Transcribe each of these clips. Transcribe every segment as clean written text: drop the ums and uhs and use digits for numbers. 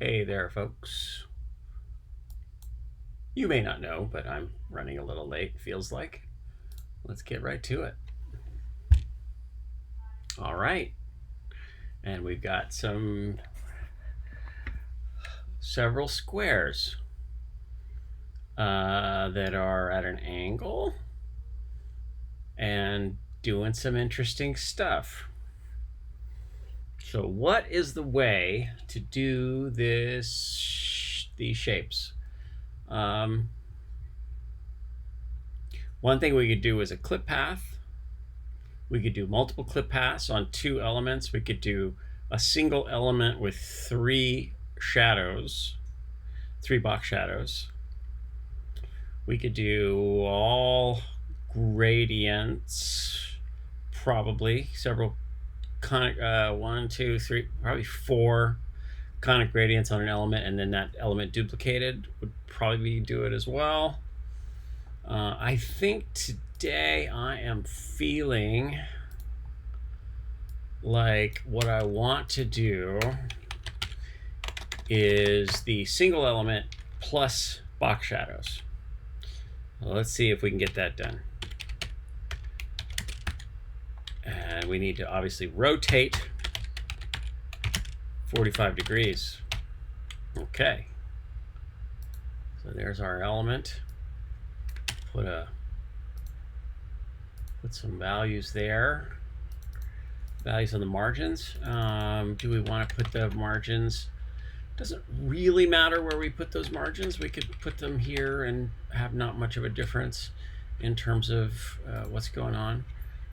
Hey there, folks. You may not know, but I'm running a little late, feels like. Let's get right to it. All right. And we've got several squares that are at an angle and doing some interesting stuff. So what is the way to do these shapes? One thing we could do is a clip path. We could do multiple clip paths on two elements. We could do a single element with three box shadows. We could do all gradients, probably several conic, one, two, three, probably four conic gradients on an element, and then that element duplicated would probably do it as well. I think today I am feeling like what I want to do is the single element plus box shadows. Well, let's see if we can get that done. And we need to obviously rotate 45 degrees. Okay. So there's our element. Put some values there. Values on the margins. Do we want to put the margins? Doesn't really matter where we put those margins. We could put them here and have not much of a difference in terms of what's going on.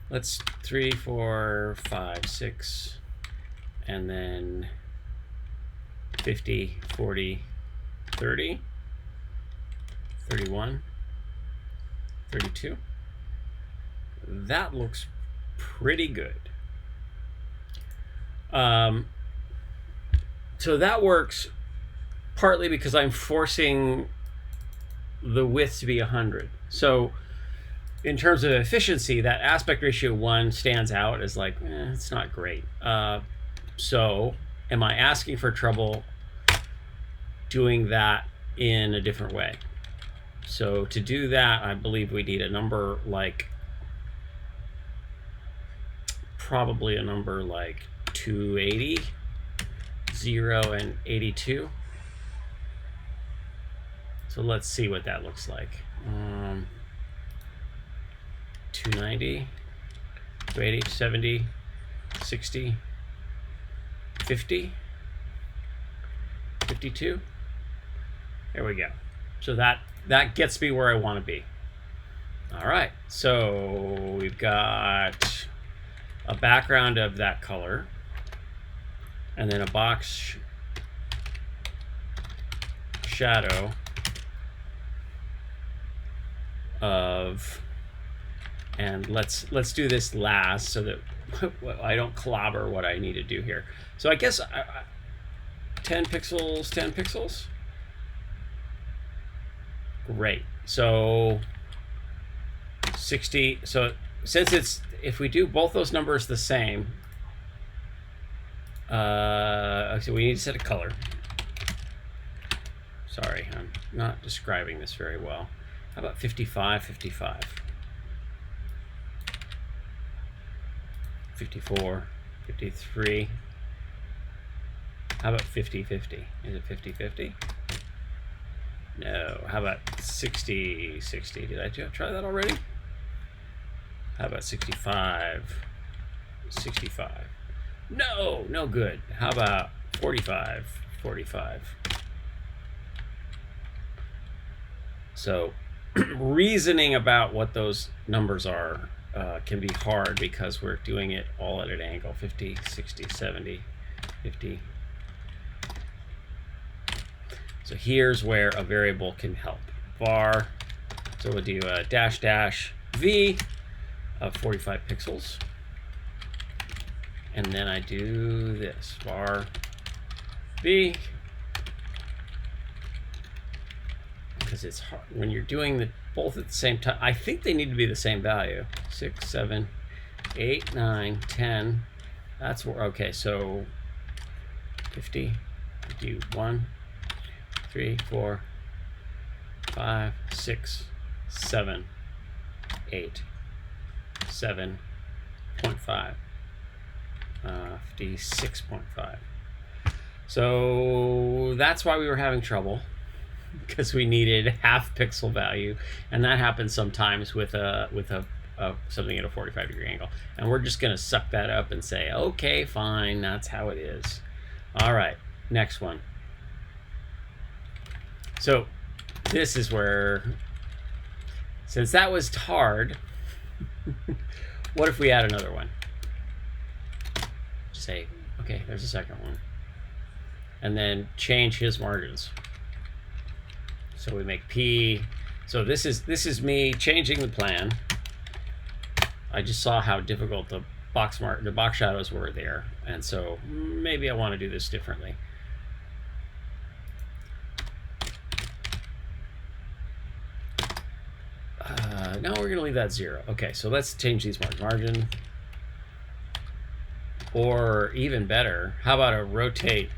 Let's 3, 4, 5, 6, and then 50, 40, 30, 31, 32. That looks pretty good. So that works partly because I'm forcing the width to be 100. So in terms of efficiency, that aspect ratio 1 stands out as like, it's not great. So am I asking for trouble doing that in a different way? So to do that, I believe we need a number like, probably a number like 280, 0, and 82. So let's see what that looks like. 290, 280, 70, 60, 50, 52. There we go. So that gets me where I want to be. All right, so we've got a background of that color, and then a box shadow of, and let's do this last so that I don't clobber what I need to do here. So I guess 10 pixels, 10 pixels. Great. So 60. So since if we do both those numbers the same, so we need to set a color. Sorry, I'm not describing this very well. How about 55, 55? 54, 53. How about 50, 50? Is it 50, 50? No. How about 60, 60? Did I try that already? How about 65, 65? No, no good. How about 45, 45? So reasoning about what those numbers are can be hard because we're doing it all at an angle. 50, 60, 70, 50. So here's where a variable can help. Var, so we'll do a dash dash v of 45 pixels. And then I do this, var v, because it's hard when you're doing both at the same time. I think they need to be the same value. 6, 7, 8, 9, 10. That's where, okay, so 50, do 1, 3, 4, 5, 6, 7, 8, 7.5, 56.5. So that's why we were having trouble, because we needed half pixel value, and that happens sometimes with something at a 45-degree angle. And we're just going to suck that up and say, okay, fine, that's how it is. All right, next one. So this is where, since that was hard, what if we add another one? Say, okay, there's a second one. And then change his margins. So we make P. So this is me changing the plan. I just saw how difficult the box shadows were there, and so maybe I want to do this differently. No, we're going to leave that 0. Okay, so let's change these margin. Or even better, how about a rotate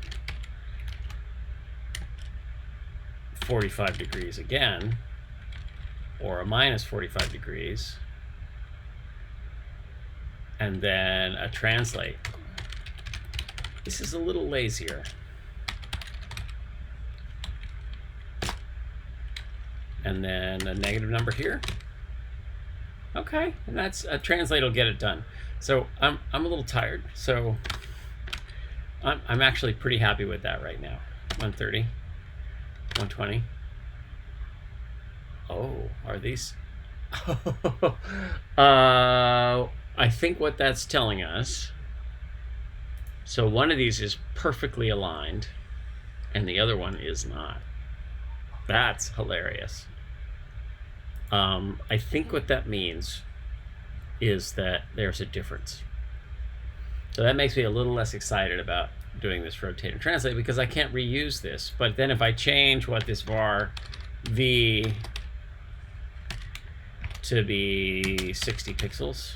45 degrees again, or a minus 45 degrees, and then a translate. This is a little lazier. And then a negative number here. Okay, and that's a translate will get it done. So I'm a little tired, so I'm actually pretty happy with that right now. 130, 120. Oh, are these? I think what that's telling us. So one of these is perfectly aligned, and the other one is not. That's hilarious. I think what that means is that there's a difference. So that makes me a little less excited about doing this rotate and translate, because I can't reuse this. But then if I change what this var v to be 60 pixels,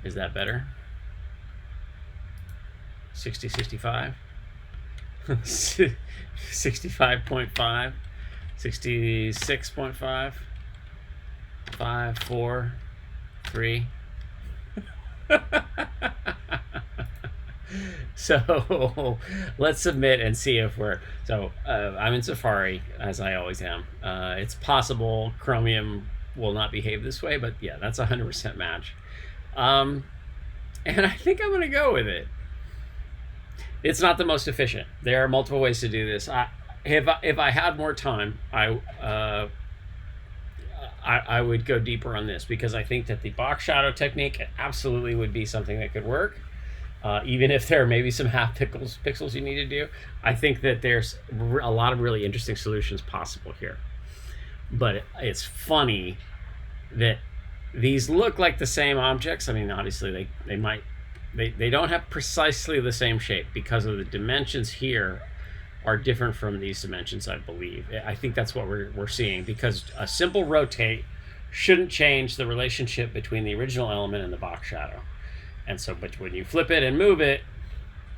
is that better? 60, 65, 65.5, 66.5, 5, 4, 3. So let's submit and see if we're, so I'm in Safari, as I always am. It's possible Chromium will not behave this way, but yeah, that's 100% match. And I think I'm gonna go with it. It's not the most efficient. There are multiple ways to do this. If I had more time, I would go deeper on this, because I think that the box shadow technique absolutely would be something that could work. Even if there are maybe some half pixels you need to do, I think that there's a lot of really interesting solutions possible here. But it's funny that these look like the same objects. I mean, obviously they don't have precisely the same shape, because of the dimensions here are different from these dimensions, I believe. I think that's what we're seeing, because a simple rotate shouldn't change the relationship between the original element and the box shadow. And so, but when you flip it and move it,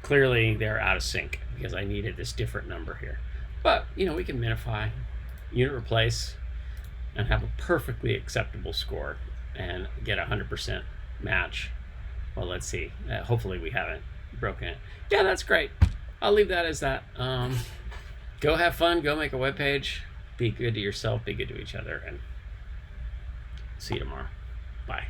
clearly they're out of sync, because I needed this different number here. But, you know, we can minify, unit replace, and have a perfectly acceptable score and get a 100% match. Well, let's see. Hopefully we haven't broken it. Yeah, that's great. I'll leave that as that. Go have fun. Go make a web page. Be good to yourself. Be good to each other. And see you tomorrow. Bye.